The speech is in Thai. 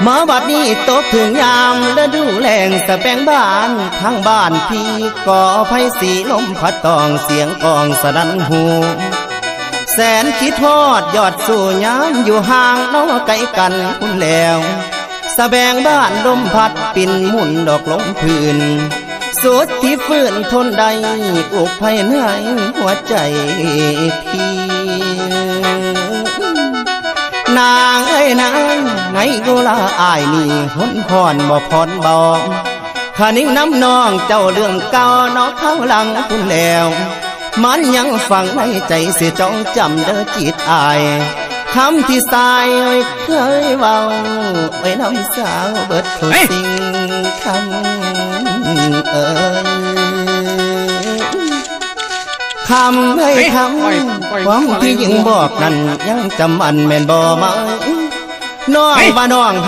มาบัดนี้ตกถึงยามฤดูแล้งสะแปงบ้านทางบ้านพี่ก่อไฟสีลมพัดตองเสียงกองสนั่นหูแสนคิดทอดยอดสู่ยามอยู่ห่างน้อไกลกันคุณแล้วสะแบงบ้านลมพัดปิ่นหมุนดอกลมพื้นสุดที่ฟื้นทนได้อุกภายในหัวใจพี่นางเอ้ยนางไงกูละอายนี่หนพรบ่พรบ่ข้านิ่งน้ำนองเจ้าเรื่องเก่านอกข้างหลังคุณแล้วมันยังฝังในใจเสียจ้องจำเด้อจิตอายคำที่สายเคยเว้าไว้น้ำสาวเบิดทุกสิ่งคำคำให้คำความที่ยิ่งบอกนั้นยังจำอันแม่นบ่มาน้องว่าน้องฮัก